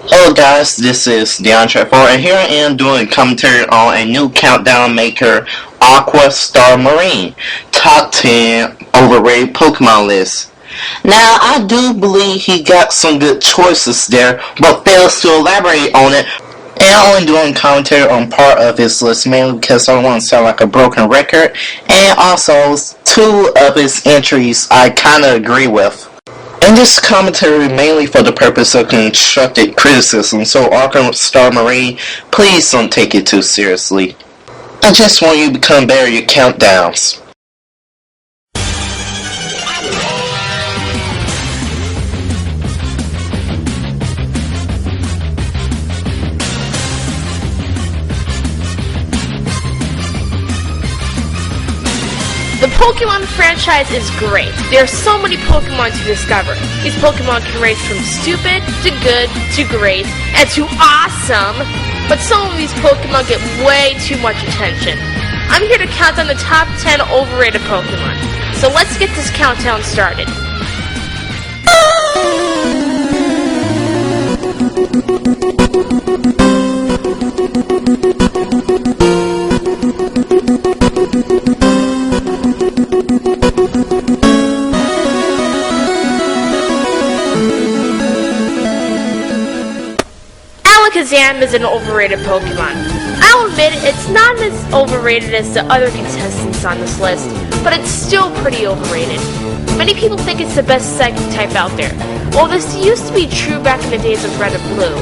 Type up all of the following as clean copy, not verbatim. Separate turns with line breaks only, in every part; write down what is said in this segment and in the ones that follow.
Hello guys, this is Deuntre4 and here I am doing commentary on a new countdown maker, AquaStarMarine, top 10 overrated Pokemon list. Now I do believe he got some good choices there, but fails to elaborate on it. And I'm only doing commentary on part of his list mainly because I don't want to sound like a broken record, and also two of his entries I kinda agree with. And this commentary mainly for the purpose of constructive criticism, so AquaStarMarine, please don't take it too seriously. I just want you to become better at your countdowns.
The Pokemon franchise is great. There are so many Pokemon to discover. These Pokemon can range from stupid, to good, to great, and to awesome. But some of these Pokemon get way too much attention. I'm here to count down the top 10 overrated Pokemon. So let's get this countdown started. Alakazam is an overrated Pokemon. I'll admit it's not as overrated as the other contestants on this list, but it's still pretty overrated. Many people think it's the best psychic type out there. While this used to be true back in the days of Red and Blue,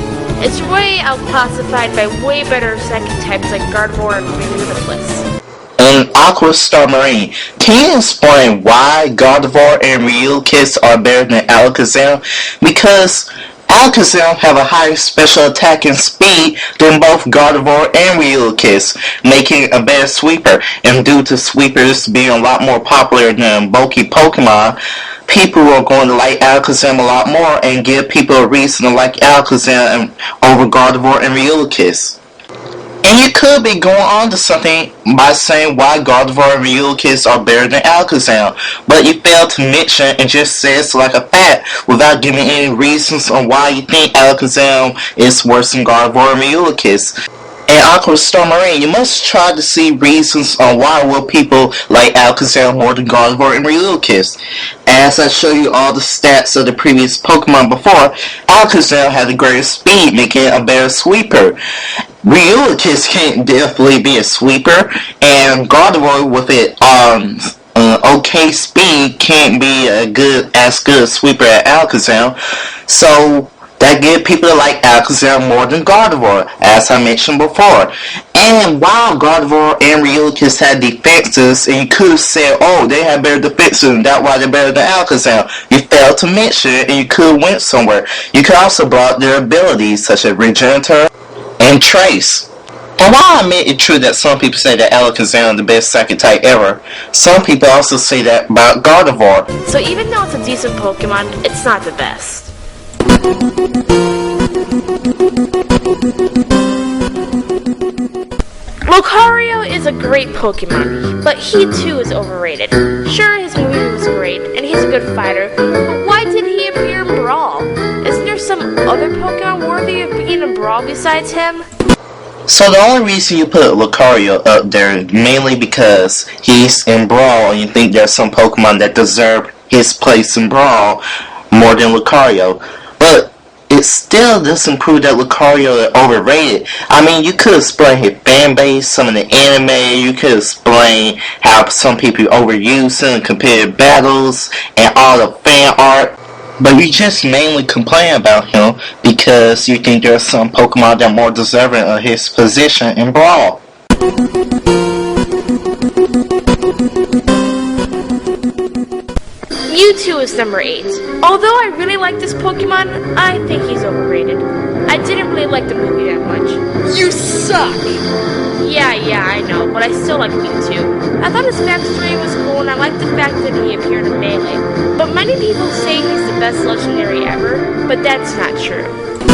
it's way outclassified by way better psychic types like Gardevoir and Reluctance.
And AquaStarMarine, can you explain why Gardevoir and Reluctance are better than Alakazam? Because Alakazam have a higher special attack and speed than both Gardevoir and Reluctance, making a better sweeper. And due to sweepers being a lot more popular than bulky Pokemon, people are going to like Alakazam a lot more and give people a reason to like Alakazam over Gardevoir and Reluctance. And you could be going on to something by saying why Gardevoir and Reluctance are better than Alakazam, but you fail to mention and just say it's like a fact without giving any reasons on why you think Alakazam is worse than Gardevoir and Reluctance. And AquaStarMarine, you must try to see reasons on why will people like Alakazam more than Gardevoir and Reluctance. As I show you all the stats of the previous Pokemon before, Alakazam had a greater speed, making it a better sweeper. Reluctance can't definitely be a sweeper, and Gardevoir with it okay speed can't be as good a sweeper as Alakazam. So that gives people to like Alakazam more than Gardevoir, as I mentioned before. And while Gardevoir and Reluctance had defenses, and you could have said, oh, they have better defenses, and that's why they're better than Alakazam, you failed to mention it, and you could have went somewhere. You could also brought their abilities, such as Deuntre and Trace. And while I admit it's true that some people say that Alakazam is the best psychic type ever, some people also say that about Gardevoir.
So even though it's a decent Pokemon, it's not the best. Lucario is a great Pokemon, but he too is overrated. Sure, his movie was great, and he's a good fighter, but why did he appear in Brawl? Isn't there some other Pokemon worthy of being in Brawl besides him?
So the only reason you put Lucario up there mainly because he's in Brawl and you think there's some Pokemon that deserve his place in Brawl more than Lucario. But it still doesn't prove that Lucario is overrated. I mean, you could explain his fan base, some of the anime, you could explain how some people overuse him in competitive battles and all the fan art. But you just mainly complain about him because you think there are some Pokemon that are more deserving of his position in Brawl.
Mewtwo is number 8. Although I really like this Pokemon, I think he's overrated. I didn't really like the movie that much. You suck! Yeah, I know, but I still like Mewtwo. I thought his backstory was cool, and I liked the fact that he appeared in Melee. But many people say he's the best legendary ever, but that's not true.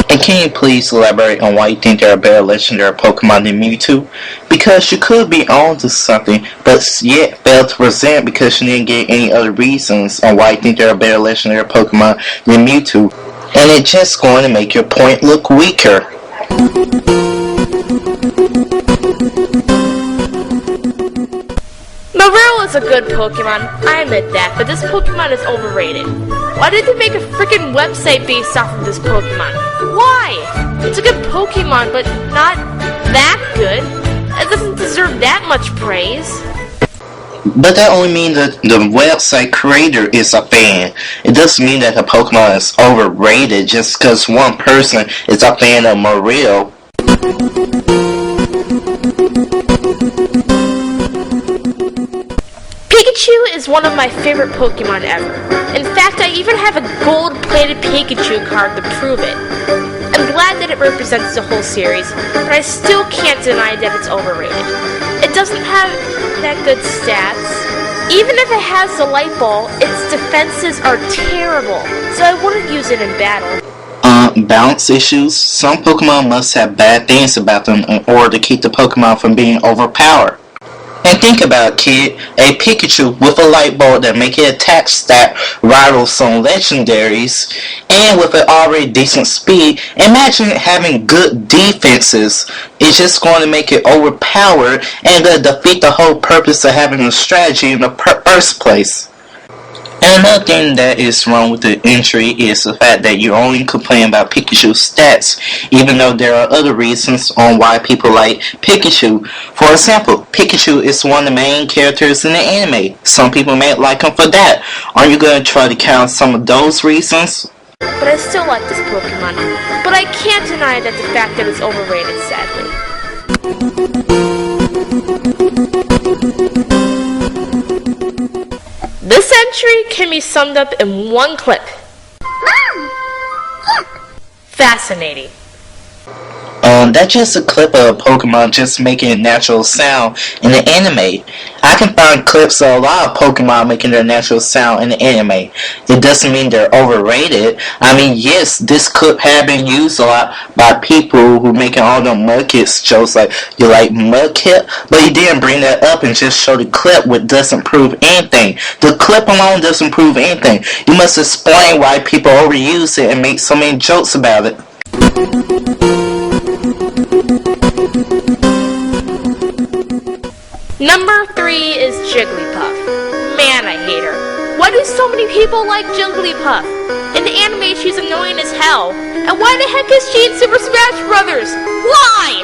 And can you please elaborate on why you think there are better legendary Pokemon than Mewtwo? Because you could be on to something, but yet fail to present because you didn't get any other reasons on why you think there are better legendary Pokemon than Mewtwo. and it's just going to make your point look weaker.
Marill is a good Pokemon, I admit that, but this Pokemon is overrated. Why did they make a freaking website based off of this Pokemon? Why? It's a good Pokemon, but not that good. It doesn't deserve that much praise.
But that only means that the website creator is a fan. It doesn't mean that the Pokemon is overrated just because one person is a fan of Marill.
Pikachu is one of my favorite Pokemon ever. In fact, I even have a gold-plated Pikachu card to prove it. I'm glad that it represents the whole series, but I still can't deny that it's overrated. It doesn't have that good stats. Even if it has the Light Ball, its defenses are terrible, so I wouldn't use it in battle.
Balance issues. Some Pokemon must have bad things about them in order to keep the Pokemon from being overpowered. And think about it, kid, a Pikachu with a light bulb that make it attack stat rivals some legendaries, and with an already decent speed, imagine having good defenses. It's just going to make it overpowered and defeat the whole purpose of having a strategy in the first place. And another thing that is wrong with the entry is the fact that you only complain about Pikachu's stats, even though there are other reasons on why people like Pikachu. For example, Pikachu is one of the main characters in the anime. Some people may like him for that. Are you going to try to count some of those reasons?
But I still like this Pokemon. But I can't deny that the fact that it's overrated, sadly. This entry can be summed up in one clip. Mom! Fascinating.
That's just a clip of a Pokemon just making a natural sound in the anime. I can find clips of a lot of Pokemon making their natural sound in the anime. It doesn't mean they're overrated. I mean, yes, this clip has been used a lot by people who making all the Mudkip jokes like, you like Mudkip? But he didn't bring that up and just show the clip, which doesn't prove anything. The clip alone doesn't prove anything. You must explain why people overuse it and make so many jokes about it.
Number 3 is Jigglypuff. Man, I hate her. Why do so many people like Jigglypuff? In the anime, she's annoying as hell. And why the heck is she in Super Smash Bros? Why?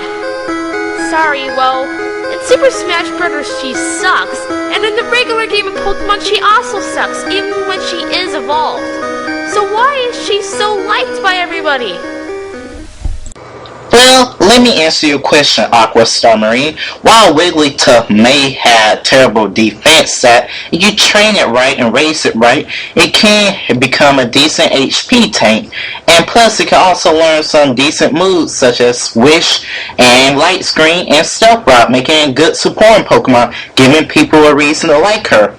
Sorry, well, in Super Smash Bros. She sucks, and in the regular game of Pokemon she also sucks, even when she is evolved. So why is she so liked by everybody?
Well, let me answer your question, AquaStarMarine. While Wigglytuff may have terrible defense stat, if you train it right and raise it right, it can become a decent HP tank. And plus, it can also learn some decent moves such as Wish and Light Screen and Stealth Rock, making it a good supporting Pokemon, giving people a reason to like her.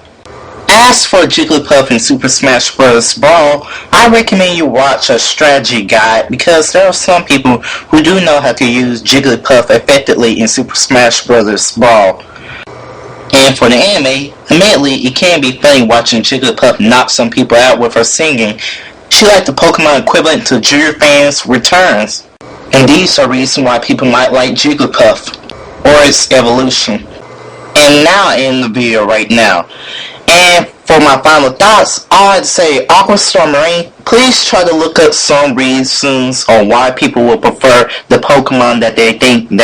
As for Jigglypuff in Super Smash Bros. Brawl, I recommend you watch a strategy guide because there are some people who do know how to use Jigglypuff effectively in Super Smash Bros. Brawl. And for the anime, admittedly, it can be funny watching Jigglypuff knock some people out with her singing. She like the Pokemon equivalent to Junior fans' returns. And these are reasons why people might like Jigglypuff, or its evolution. And now I end the video right now. And for my final thoughts, I'd say AquaStarMarine, please try to look up some reasons on why people will prefer the Pokemon that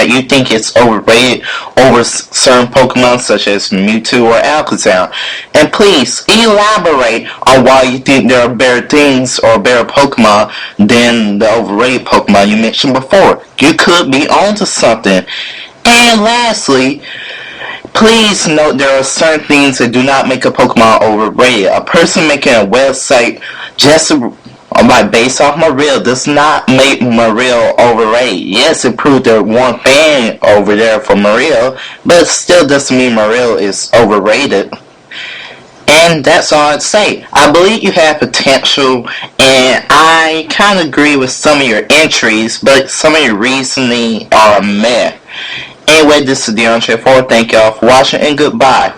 you think is overrated over certain Pokemon such as Mewtwo or Alakazam. And please elaborate on why you think there are better things or better Pokemon than the overrated Pokemon you mentioned before. You could be onto something. And lastly, please note there are certain things that do not make a Pokemon overrated. A person making a website just based off Marill does not make Marill overrated. Yes, it proved there one fan over there for Marill, but it still doesn't mean Marill is overrated. And that's all I'd say. I believe you have potential, and I kind of agree with some of your entries, but some of your reasoning are meh. Anyway, this is Deuntre4. Thank y'all for watching, and goodbye.